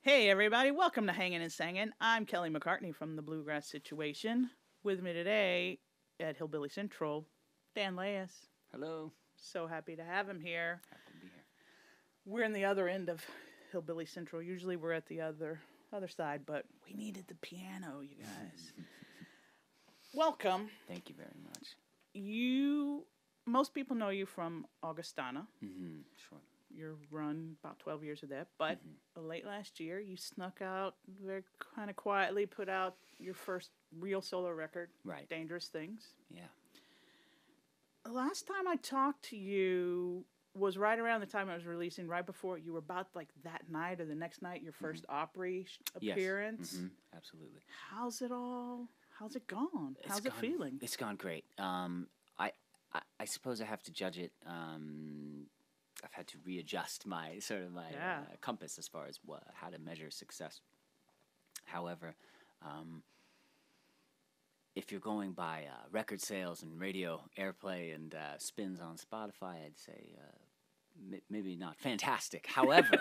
Hey everybody, welcome to Hangin' and Sangin'. I'm Kelly McCartney from the Bluegrass Situation. With me today at Hillbilly Central, Dan Layus. Hello. So happy to have him here. Happy to be here. We're in the other end of Hillbilly Central. Usually we're at the other side, but we needed the piano, you guys. Welcome. Thank you very much. Most people know you from Augustana. Sure. Your run, about 12 years of that, but late last year you snuck out very kind of quietly, put out your first real solo record, Right. Dangerous Things. Yeah. The last time I talked to you was right around the time I was releasing, right before you were about like that night or the next night, your first Opry appearance. Yes. Absolutely. How's it gone? How's it feeling? It's gone great. I suppose I have to judge it. I've had to readjust my compass as far as how to measure success. However, if you're going by record sales and radio airplay and spins on Spotify, I'd say maybe not fantastic. However,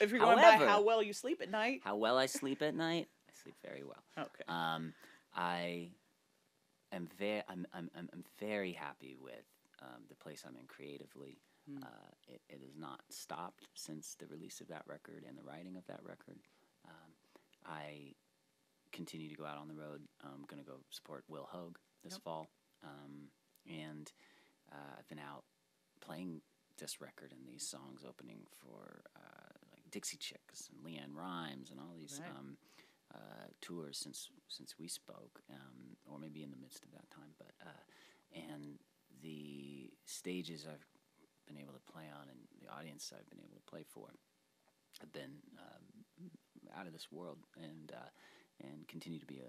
if you're going by how well you sleep at night, how well I sleep at night, I sleep very well. Okay. I'm very happy with the place I'm in creatively. It has not stopped since the release of that record and the writing of that record. I continue to go out on the road. I'm going to go support Will Hogue this fall. And I've been out playing this record and these songs, opening for like Dixie Chicks and Leanne Rimes and all these tours since we spoke, or maybe in the midst of that time. But and the stages I've been able to play on and the audience I've been able to play for have been out of this world, and continue to be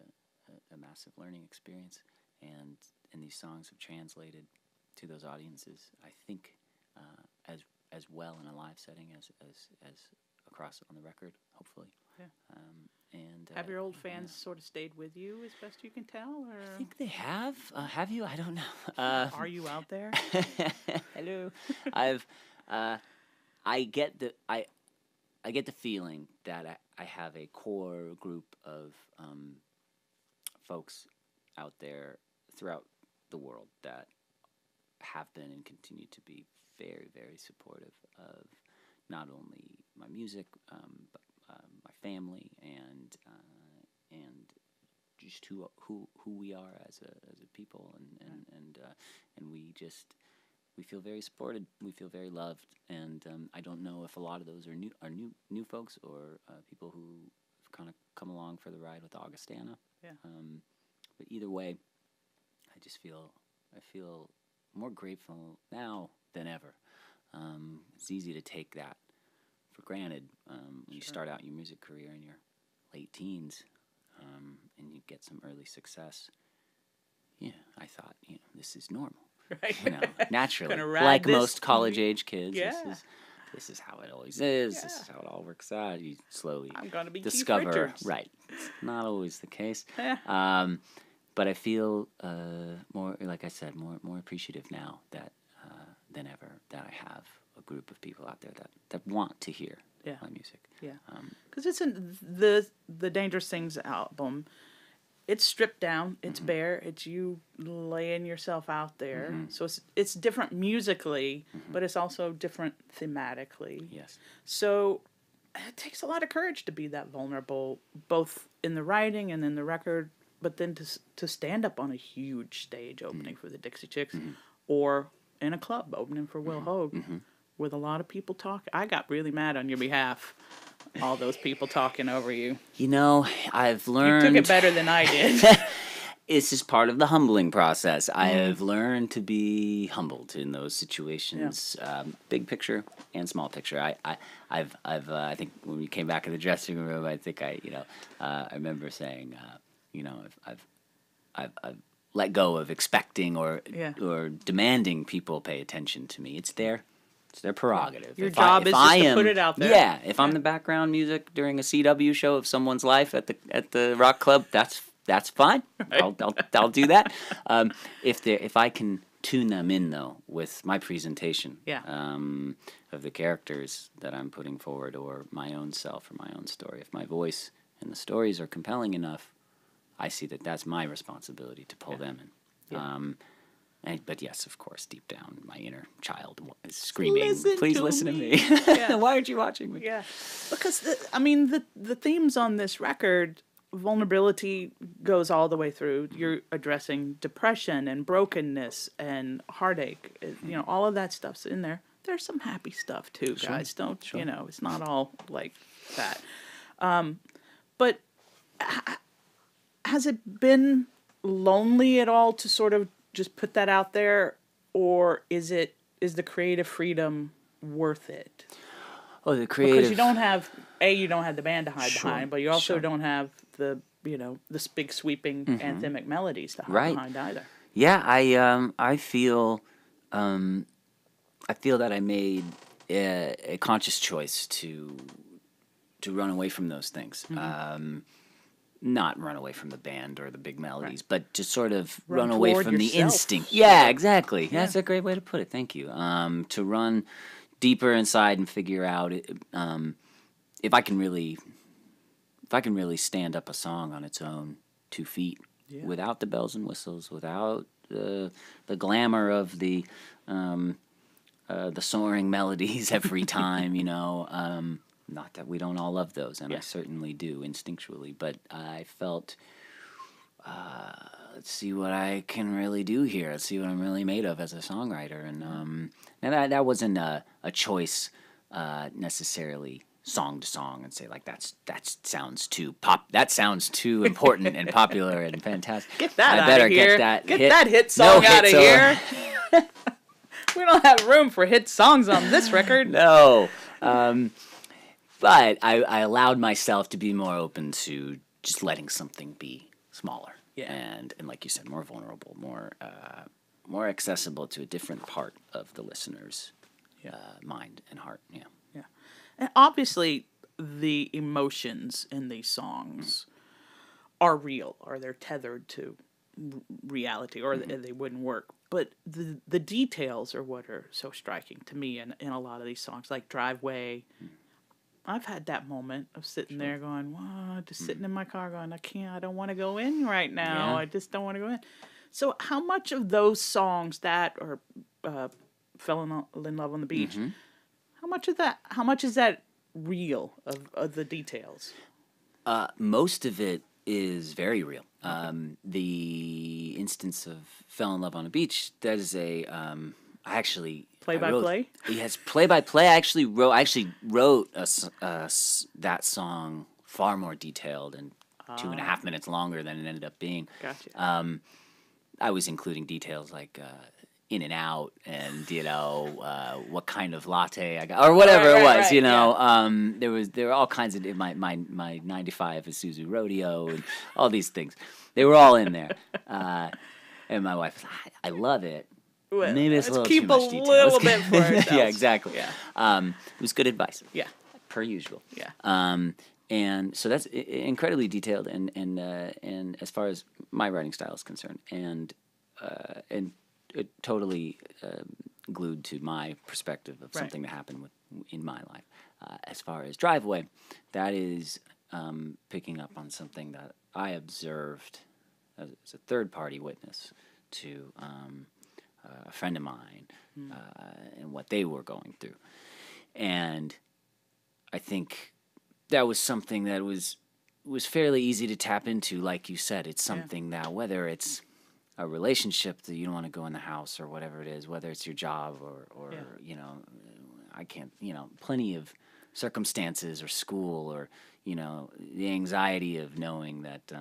a massive learning experience. And these songs have translated to those audiences, I think, as well in a live setting as across on the record, hopefully. Yeah. And have your old fans sort of stayed with you as best you can tell? Or? I think they have. Have you? I don't know. Are you out there? Hello. I get the feeling that I have a core group of folks out there throughout the world that have been and continue to be very, very supportive of not only my music, but my family and just who we are as a people, and we feel very supported, we feel very loved, and I don't know if a lot of those are new folks or people who have kind of come along for the ride with Augustana. Yeah. But either way, I feel more grateful now than ever. It's easy to take that for granted when you start out your music career in your late teens, and you get some early success. Yeah, I thought, this is normal. Right. Naturally, like most college-age kids. Yeah. This is how it always is. Yeah. This is how it all works out. You slowly I'm gonna be discover. Keith Richards. Right. It's not always the case. Yeah. But I feel more, like I said, more appreciative now than ever that I have a group of people out there that want to hear my music. Yeah. Because it's in the Dangerous Things album. It's stripped down. It's bare. It's you laying yourself out there. So it's different musically, but it's also different thematically. Yes. So it takes a lot of courage to be that vulnerable, both in the writing and in the record, but then to stand up on a huge stage opening for the Dixie Chicks, or in a club opening for Will Hogue, with a lot of people talking. I got really mad on your behalf. All those people talking over you. I've learned... You took it better than I did. It's just part of the humbling process. I have learned to be humbled in those situations, big picture and small picture. I think when we came back in the dressing room, I think I remember saying, I've let go of expecting or demanding people pay attention to me. It's their prerogative. Your job is just to put it out there. Yeah, if I'm the background music during a CW show of someone's life at the rock club, that's fine. Right. I'll do that. If I can tune them in though with my presentation Yeah. of the characters that I'm putting forward, or my own self or my own story. If my voice and the stories are compelling enough, I see that that's my responsibility to pull them in. Yeah. But yes, of course, deep down, my inner child is screaming, Listen "Please to listen me." to me! Yeah. Why aren't you watching me?" Yeah, because the themes on this record, vulnerability goes all the way through. You're addressing depression and brokenness and heartache. All of that stuff's in there. There's some happy stuff too, guys. Don't it's not all like that. But has it been lonely at all to sort of just put that out there, or is the creative freedom worth it? Oh, the creative, because you don't have the band to hide behind, but you also sure. don't have the this big sweeping anthemic melodies to hide behind either. Yeah, I feel that I made a conscious choice to run away from those things. Not run away from the band or the big melodies, but just sort of run away from yourself. the instinct. Yeah, exactly. Yeah. That's a great way to put it. Thank you. To run deeper inside and figure out if I can really stand up a song on its own 2 feet without the bells and whistles, without the glamour of the soaring melodies every time, Not that we don't all love those, and I certainly do instinctually, but I felt, let's see what I can really do here. Let's see what I'm really made of as a songwriter, and that wasn't a choice necessarily song to song and say like that sounds too important and popular and fantastic. Get that I out better of here. Get that hit song out of here. We don't have room for hit songs on this record. No. But I allowed myself to be more open to just letting something be smaller, and like you said, more vulnerable, more accessible to a different part of the listener's mind and heart. Yeah, yeah. And obviously, the emotions in these songs are real, or they're tethered to reality, or they wouldn't work. But the details are what are so striking to me in a lot of these songs, like Driveway. I've had that moment of sitting there going, wow, just sitting in my car going, I don't want to go in right now. I just don't want to go in. So how much of those songs or Fell in Love on the Beach, how much is that real of the details? Most of it is very real. The instance of Fell in Love on a Beach, that is I actually play-by-play. Yes, play-by-play. I actually wrote that song far more detailed and 2.5 minutes longer than it ended up being. Gotcha. I was including details like in and out, and what kind of latte I got, or whatever it was. There were all kinds of my 95 Isuzu Rodeo and all these things. They were all in there, and my wife was like, I love it. Well, maybe it's let's a little keep too much a detail. little bit for ourselves. Yeah, exactly. Yeah. It was good advice. Yeah. Per usual. Yeah. And so that's incredibly detailed, and as far as my writing style is concerned, and totally glued to my perspective of something that happened in my life. As far as Driveway, that is picking up on something that I observed as a third-party witness to a friend of mine and what they were going through. And I think that was something that was fairly easy to tap into. Like you said, it's something that, whether it's a relationship that you don't want to go in the house or whatever it is, whether it's your job or I can't, plenty of circumstances or school or, the anxiety of knowing that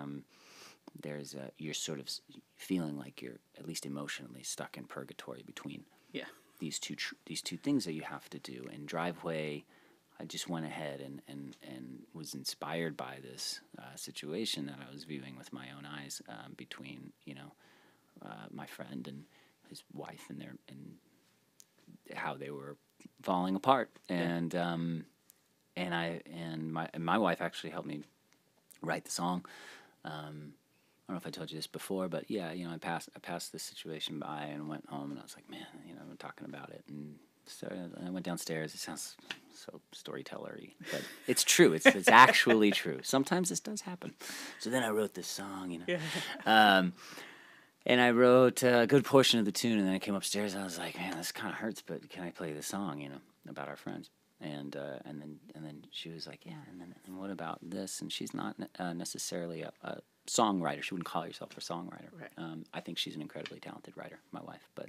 you're sort of feeling like you're at least emotionally stuck in purgatory between these two things that you have to do. And Driveway, I just went ahead and was inspired by this situation that I was viewing with my own eyes between my friend and his wife and how they were falling apart. And my wife actually helped me write the song. don't know if I told you this before, but yeah, you know, I passed this situation by and went home, and I was like, man, you know, I'm talking about it, and so I went downstairs. It sounds so storytellery, but it's true. It's actually true. Sometimes this does happen. So then I wrote this song, you know. Yeah. And I wrote a good portion of the tune, and then I came upstairs, and I was like, man, this kind of hurts, but can I play this song, you know, about our friends? And then she was like, yeah, and what about this? And she's not necessarily a songwriter. She wouldn't call herself a songwriter. Right. I think she's an incredibly talented writer, my wife, but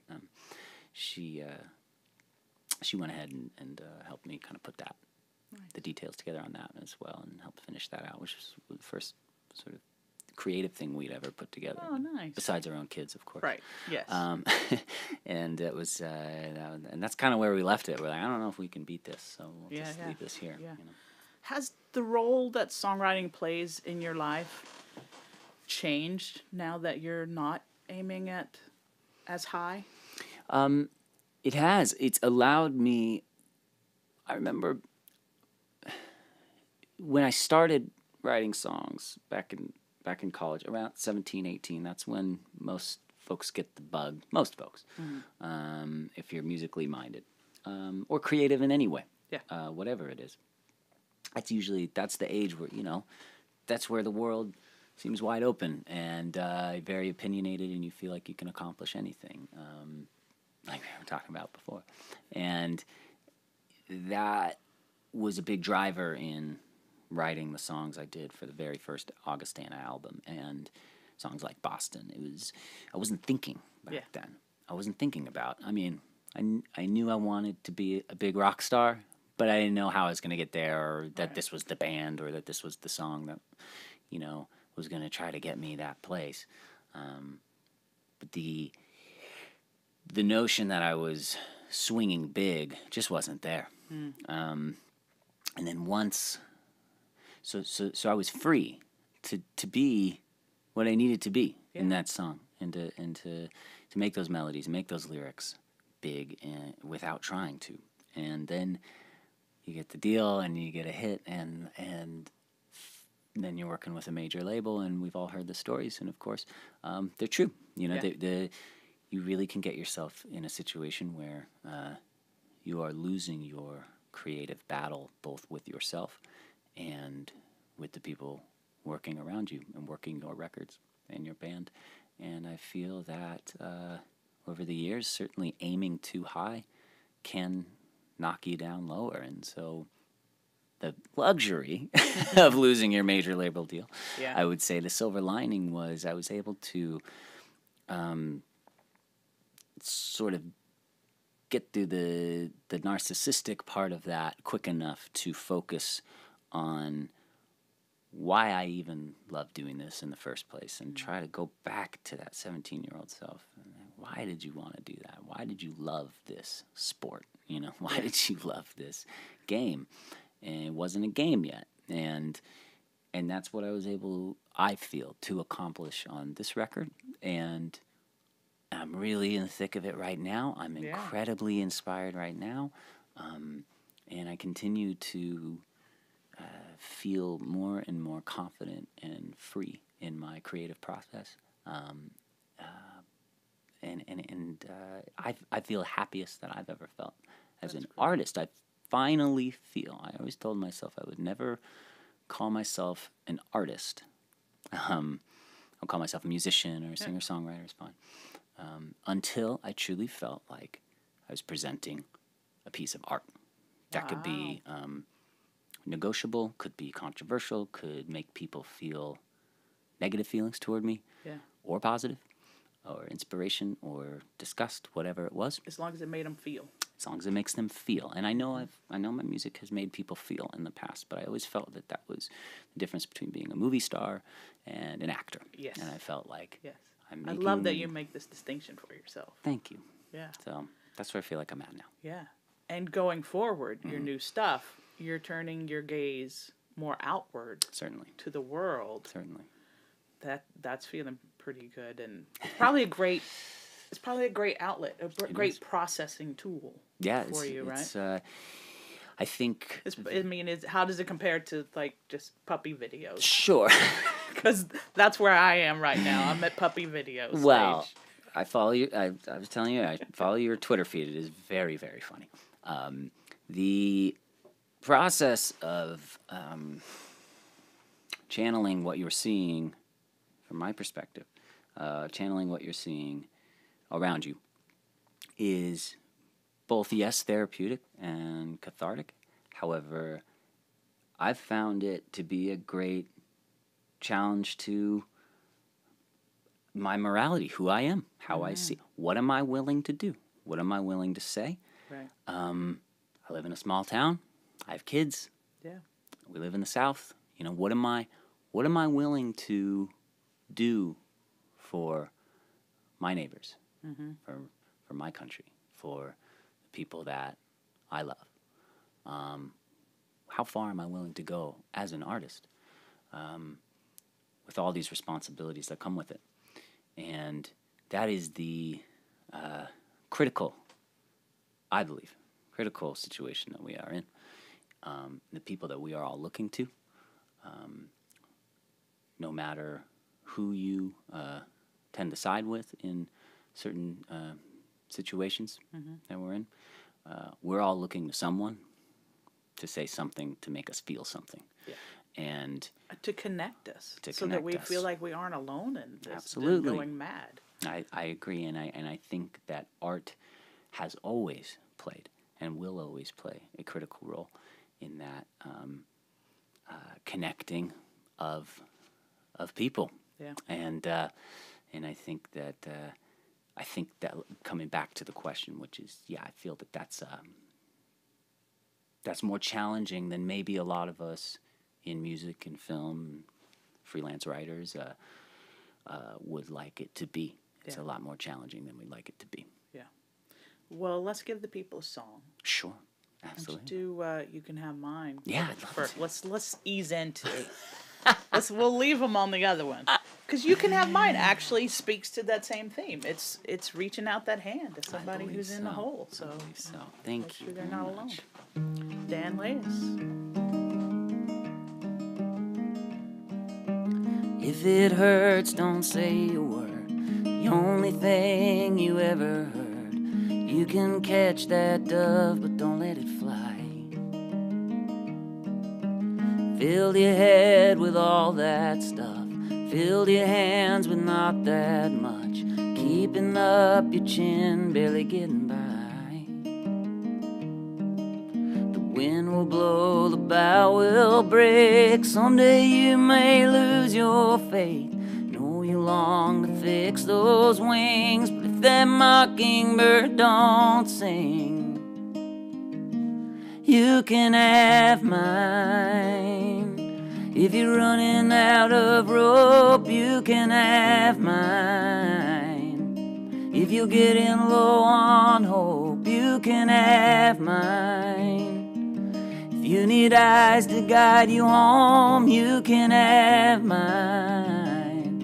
she went ahead and helped me kind of put the details together on that as well, and helped finish that out, which was the first sort of creative thing we'd ever put together. Oh, nice. Besides our own kids, of course. Right. Yes. And it was, and that's kind of where we left it. We're like, I don't know if we can beat this, so we'll just leave this here. Yeah. You know? Has the role that songwriting plays in your life changed now that you're not aiming at as high? It has. It's allowed me. I remember when I started writing songs back in college, around 17, 18, that's when most folks get the bug. Most folks, if you're musically minded or creative in any way, whatever it is. That's the age where, you know, that's where the world seems wide open and very opinionated, and you feel like you can accomplish anything, like we were talking about before. And that was a big driver in writing the songs I did for the very first Augustana album, and songs like Boston. I wasn't thinking back then. I wasn't thinking about, I mean, I knew I wanted to be a big rock star, but I didn't know how I was going to get there, or that this was the band, or that this was the song that, you know, was going to try to get me that place. But the notion that I was swinging big just wasn't there. And then once... So I was free to be what I needed to be in that song, and to make those melodies, make those lyrics big, and without trying to. And then you get the deal, and you get a hit, and then you're working with a major label, and we've all heard the stories, and of course, they're true. You know, you really can get yourself in a situation where you are losing your creative battle, both with yourself and with the people working around you and working your records and your band. And I feel that over the years, certainly aiming too high can knock you down lower. And so the luxury of losing your major label deal, I would say the silver lining was I was able to sort of get through the narcissistic part of that quick enough to focus on why I even love doing this in the first place, and try to go back to that 17-year-old self. Why did you want to do that? Why did you love this sport? You know, why did you love this game? And it wasn't a game yet. And that's what I was able, I feel, to accomplish on this record. And I'm really in the thick of it right now. I'm incredibly inspired right now. And I continue to feel more and more confident and free in my creative process. I feel happiest that I've ever felt as an artist. I finally feel, I always told myself I would never call myself an artist. I'll call myself a musician or a singer-songwriter, is fine. Until I truly felt like I was presenting a piece of art. That could be negotiable, could be controversial, could make people feel negative feelings toward me, or positive, or inspiration, or disgust, whatever it was. As long as it made them feel. As long as it makes them feel. And I know my music has made people feel in the past, but I always felt that was the difference between being a movie star and an actor. Yes. And I felt like I love that you make this distinction for yourself. Thank you. Yeah. So that's where I feel like I'm at now. Yeah. And going forward, your new stuff, you're turning your gaze more outward. Certainly. To the world. Certainly. That's feeling pretty good, and it's probably a great outlet, a great processing tool. For you, right? I think. How does it compare to like just puppy videos? Sure. because that's where I am right now. I'm at puppy video stage. Well, I follow you. I was telling you, I follow your Twitter feed. It is very, very funny. The process of channeling what you're seeing, from my perspective, channeling what you're seeing around you is both, yes, therapeutic and cathartic. However, I've found it to be a great challenge to my morality, who I am, how I see. What am I willing to do? What am I willing to say? Right. I live in a small town. I have kids. Yeah. We live in the South. You know, what am I willing to do for my neighbors, for my country, for the people that I love? How far am I willing to go as an artist, with all these responsibilities that come with it? And that is the critical, I believe, critical situation that we are in. The people that we are all looking to, no matter who you tend to side with in certain situations that we're in, we're all looking to someone to say something, to make us feel something. Yeah. And to connect us, that we feel like we aren't alone in this. Absolutely. Going mad. I agree, and I think that art has always played and will always play a critical role in that connecting of people. Yeah. And I think that coming back to the question, which is, I feel that that's more challenging than maybe a lot of us in music and film, freelance writers, would like it to be. It's a lot more challenging than we'd like it to be. Yeah. Well, let's give the people a song. Sure. Absolutely. You Can Have Mine. Yeah. Let's ease into it. We'll leave them on the other one. Because You Can Have Mine actually speaks to that same theme. It's reaching out that hand to somebody who's in the hole. So thank you. They're not alone. Dan Layus. If it hurts, don't say a word. The only thing you ever heard. You can catch that dove, but don't let it fly. Filled your head with all that stuff. Filled your hands with not that much. Keeping up your chin, barely getting by. The wind will blow, the bow will break. Someday you may lose your faith. Know you long to fix those wings, but if that mockingbird don't sing, you can have mine. If you're running out of rope, you can have mine. If you're getting low on hope, you can have mine. If you need eyes to guide you home, you can have mine.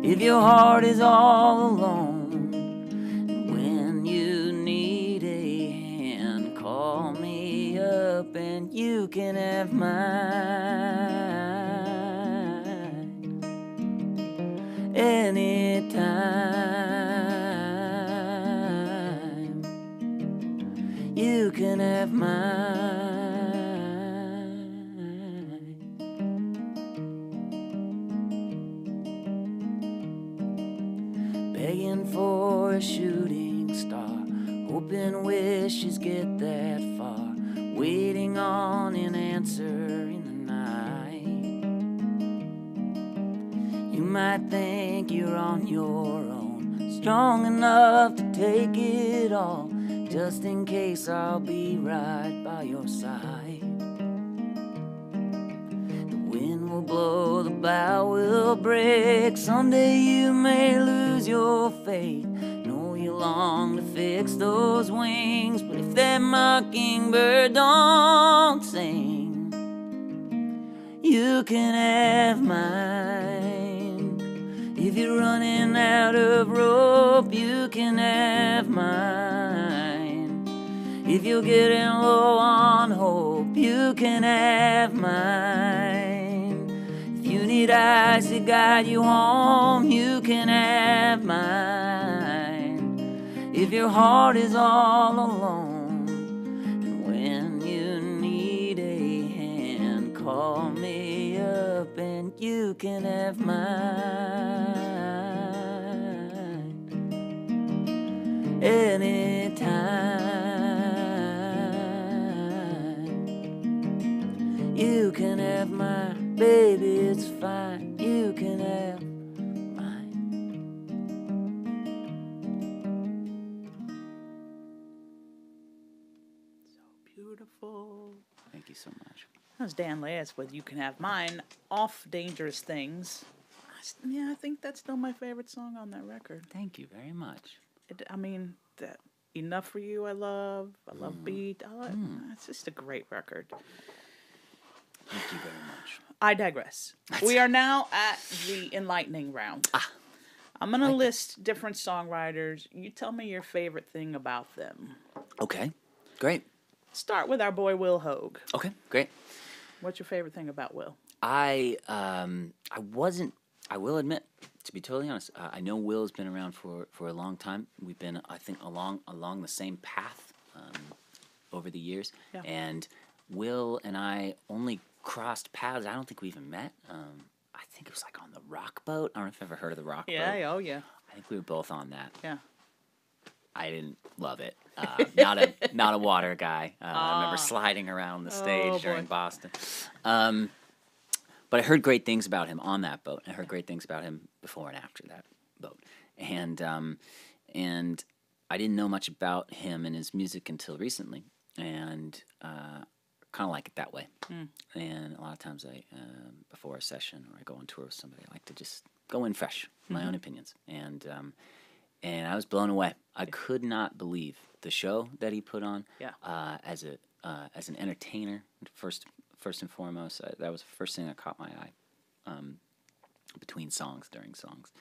If your heart is all alone, when you need a hand, call me up and you can have mine. Anytime, you can have mine. Begging for a shooting star, hoping wishes get that far, waiting on an answer in the night. You might think you're on your own, strong enough to take it all, just in case I'll be right by your side. The wind will blow, the bow will break, someday you may lose your faith. Know you long to fix those wings, but if that mockingbird don't sing, you can have mine. If you're running out of rope, you can have mine. If you're getting low on hope, you can have mine. If you need eyes taxi guide you home, you can have mine. If your heart is all alone, and when you need a hand, call me up and you can have mine. Anytime, you can have mine, baby, it's fine. You can have mine. Beautiful. Thank you so much. That was Dan Layus with "You Can Have Mine" off "Dangerous Things." Yeah, I think that's still my favorite song on that record. Thank you very much. I mean, that "Enough for You" I love "Beat." It's just a great record. Thank you very much. I digress. We are now at the enlightening round. I'm going to list different songwriters. You tell me your favorite thing about them. Okay, great. Start with our boy Will Hogue. Okay, great. What's your favorite thing about Will? I will admit, to be totally honest, I know Will's been around for a long time. We've been, I think, along the same path over the years. Yeah. And Will and I only crossed paths. I don't think we even met. I think it was like on the Rock Boat. I don't know if you've ever heard of the Rock Boat. Yeah, oh yeah. I think we were both on that. Yeah. I didn't love it. Not a water guy. I remember sliding around the stage during Boston. But I heard great things about him on that boat. I heard great things about him before and after that boat. And I didn't know much about him and his music until recently. And kind of like it that way. And a lot of times before a session or I go on tour with somebody, I like to just go in fresh, my own opinions. And I was blown away. I could not believe the show that he put on. As an entertainer, first and foremost, that was the first thing that caught my eye. Between songs, during songs,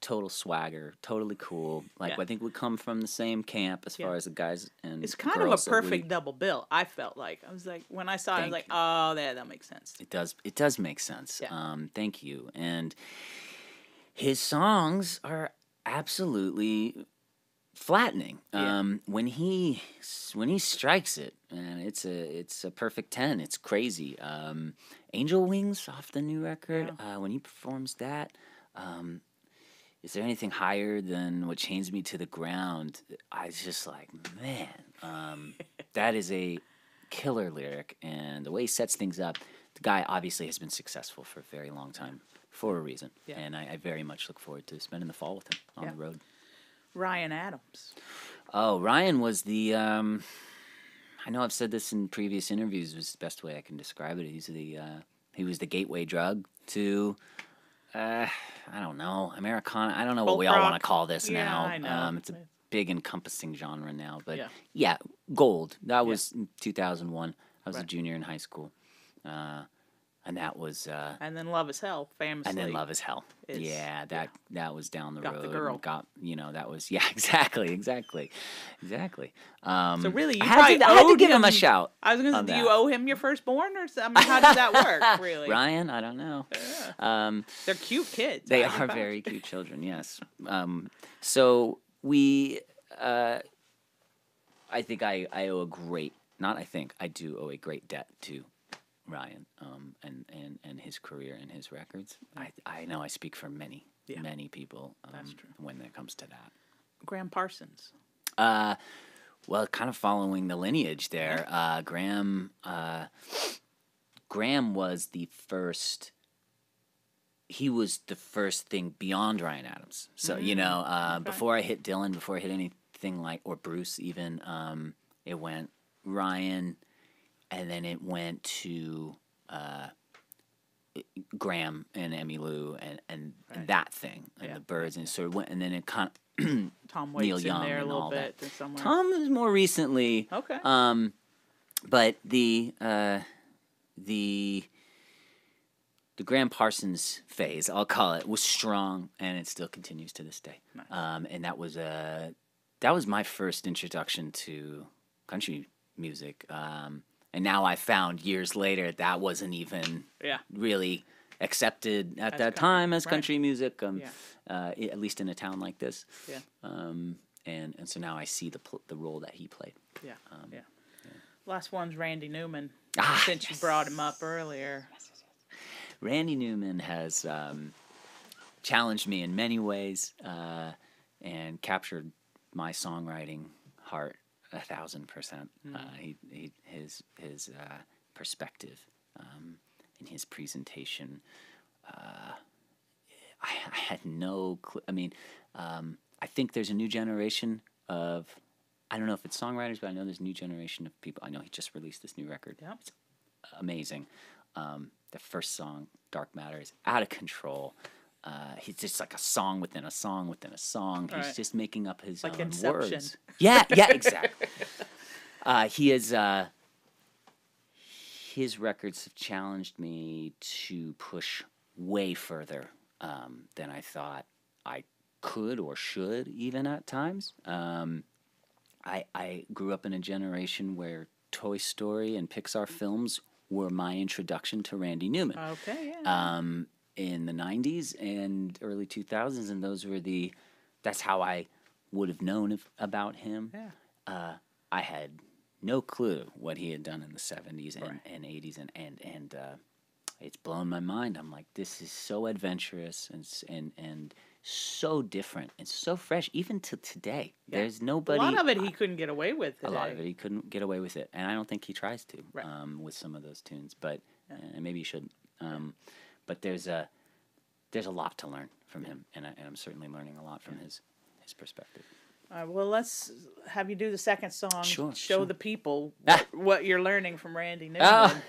total swagger, totally cool. I think we come from the same camp as far as the guys and it's kind of a perfect double bill. I felt like I was like when I saw it, I was like, oh, that makes sense. It does make sense. Yeah. Thank you. And his songs are absolutely flattening. When he strikes it, man, it's a perfect 10. It's crazy. Angel Wings off the new record. When he performs that, is there anything higher than What Chains Me to the Ground? I was just like, man, that is a killer lyric, and the way he sets things up. The guy obviously has been successful for a very long time for a reason, and I very much look forward to spending the fall with him on the road. Ryan Adams. Oh, Ryan was the. I know I've said this in previous interviews. Was the best way I can describe it. He was the gateway drug to. I don't know, Americana. I don't know what we all want to call this now. I know. It's a big encompassing genre now, but gold. That was 2001. I was a junior in high school. And that was and then Love Is Hell, famously. And then Love Is Hell. That was down the road. Got the girl. That was exactly. So really, I had to give him a shout. I was going to say, do you owe him your firstborn, or something? How does that work? Really, Ryan? I don't know. Yeah. They're cute kids. They are very cute children. Yes. So we, I think I owe a great. Not I think I do owe a great debt to Ryan, and his career and his records. I know I speak for many people That's true. when it comes to that. Graham Parsons. Well, kind of following the lineage there, Graham was the first. He was the first thing beyond Ryan Adams. So before I hit Dylan, before I hit anything or Bruce even, it went Ryan. And then it went to Graham and Emmylou and that thing and the Birds, and sort of went, and then it kind of Tom Waits Neil Young in there a and little all bit. that. Tom was more recently. Okay. But the Graham Parsons phase, I'll call it, was strong, and it still continues to this day. Nice. And that was my first introduction to country music. And now I found years later that wasn't even really accepted at that country, time as right. country music, Yeah. at least in a town like this. Yeah. And so now I see the role that he played. Yeah. Yeah. Last one's Randy Newman. Ah, Since you brought him up earlier. Randy Newman has challenged me in many ways and captured my songwriting heart 1,000%. His perspective and his presentation. I had no clue. I mean, I think there's a new generation of, I don't know if it's songwriters, but I know there's a new generation of people. I know he just released this new record. Yep. It's amazing. The first song, Dark Matter, is out of control. He's just like a song within a song within a song. He's just making up his like own Inception. words. Yeah, exactly. He is. His records have challenged me to push way further than I thought I could or should, even at times. I grew up in a generation where Toy Story and Pixar films were my introduction to Randy Newman. Okay, yeah. In the 90s and early 2000s, and that's how I would have known about him. Yeah. I had no clue what he had done in the 70s Right. and 80s, and it's blown my mind. I'm like, this is so adventurous and so different and so fresh, even to today. Yeah. There's nobody. A lot of it he couldn't get away with today. A lot of it he couldn't get away with it, and I don't think he tries to Right. with some of those tunes, but and maybe he shouldn't. But there's a lot to learn from him, and I'm certainly learning a lot from his perspective. All right, well, let's have you do the second song. Sure, Show sure. the people what you're learning from Randy Newman. Oh.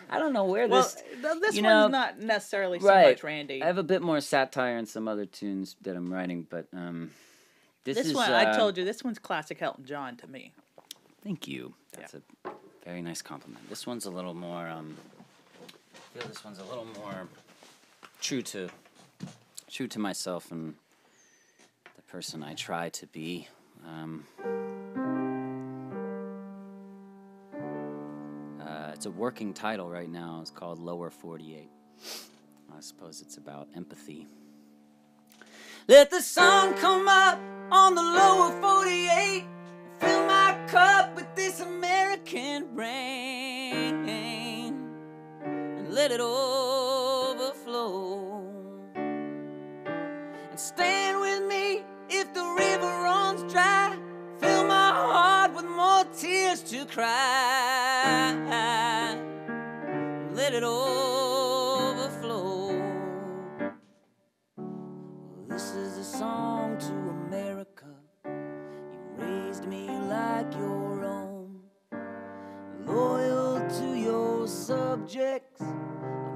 I don't know where Well, this. this you one's know, not necessarily so right. much Randy. I have a bit more satire and some other tunes that I'm writing, but this is. one, I told you, this one's classic Elton John to me. Thank you. That's a very nice compliment. This one's a little more. I feel this one's a little more true to myself and the person I try to be. It's a working title right now. It's called Lower 48. I suppose it's about empathy. Let the sun come up on the lower 48. Fill my cup with this American rain. And let it overflow. And stand with me if the river runs dry. Fill my heart with more tears to cry. Let it overflow. This is a song to America. You raised me like your own. Loyal to your subjects, a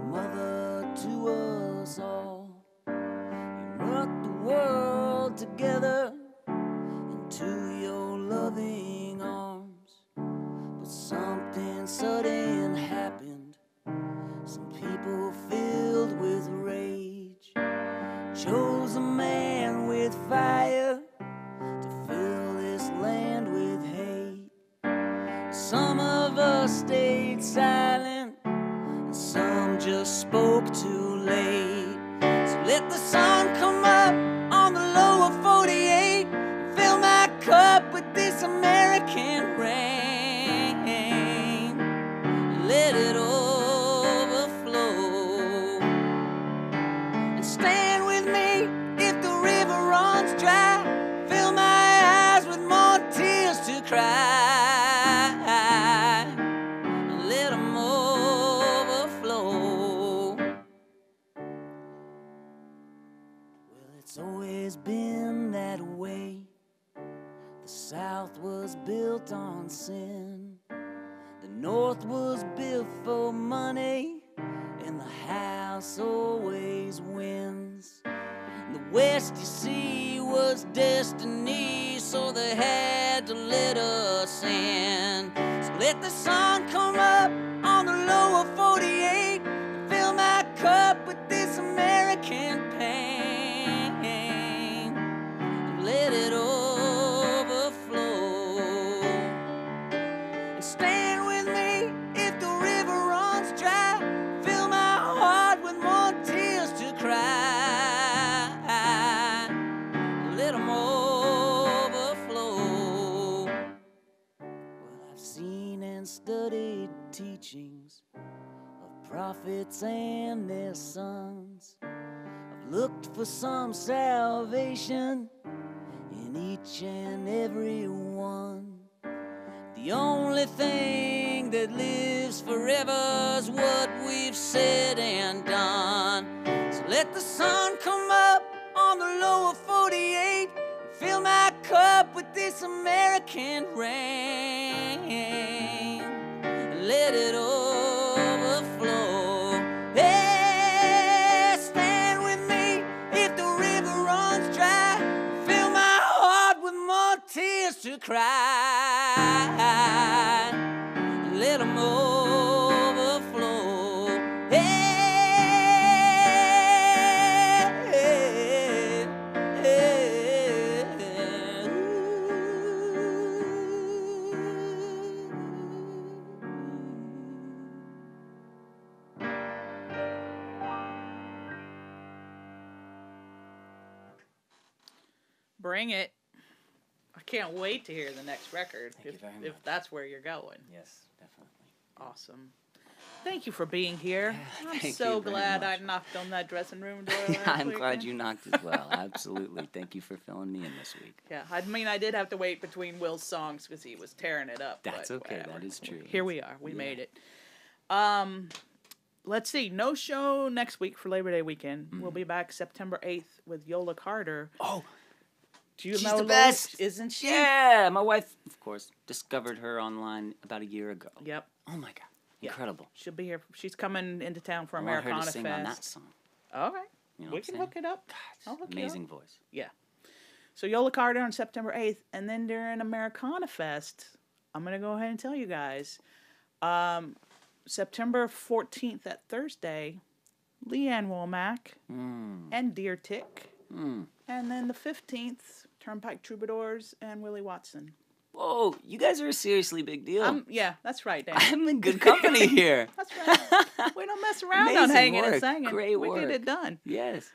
mother to us all. You brought the world together into your loving arms. But something sudden happened. Some people filled with rage chose a man with fire to fill this land with hate. Some of us stayed silent, and some just spoke too late. So let the sun come up on the lower 48, fill my cup with this American rain. Let it overflow. And stand with me if the river runs dry. Fill my eyes with more tears to cry. Let them overflow. Well, it's always been that way. The South was built on sin. The North was built for money, and the house always wins. The West, you see, was destiny, so they had to let us in. So let the sun come up on the lower 48, fill my cup with this American pain, and let it overflow. And stand with me if the river runs dry, fill my heart prophets and their sons have looked for some salvation in each and every one. The only thing that lives forever is what we've said and done. So let the sun come up on the lower 48 and fill my cup with this American rain, and let it overflow. Hey, stand with me if the river runs dry. Fill my heart with more tears to cry. Let them overflow. Hey, hey, hey, Bring it. I can't wait to hear the next record. Thank you very much. If that's where you're going. Yes, definitely. Awesome. Thank you for being here. I'm thank so you very glad I much. knocked on that dressing room door. Yeah, last I'm weekend. glad you knocked as well. Absolutely. Thank you for filling me in this week. Yeah, I mean, I did have to wait between Will's songs because he was tearing it up. That's but okay. whatever. That is true. Here we are. We Yeah. made it. Let's see. No show next week for Labor Day weekend. We'll be back September 8th with Yola Carter. Oh, Do you she's know the Lola? best. Isn't she? Yeah, my wife, of course, discovered her online about a year ago. Yep. Oh my God, Yeah. incredible! She'll be here. She's coming into town for I want her Americana to sing Fest. on that song. All right. You know We what can I'm hook it up. God, I'll hook you amazing voice. Yeah. So Yola Carter on September 8th. And then during Americana Fest, I'm going to go ahead and tell you guys. September 14th at Thursday, Leanne Womack and Deer Tick. And then the 15th, Turnpike Troubadours and Willie Watson. Whoa, you guys are a seriously big deal. Yeah, that's right, Dan. I'm in good company here. That's right. We don't mess around on Amazing Hangin' and work. Sangin'. Great We work. get it done. Yes.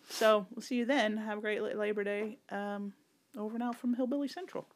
So we'll see you then. Have a great Labor Day. Over and out from Hillbilly Central.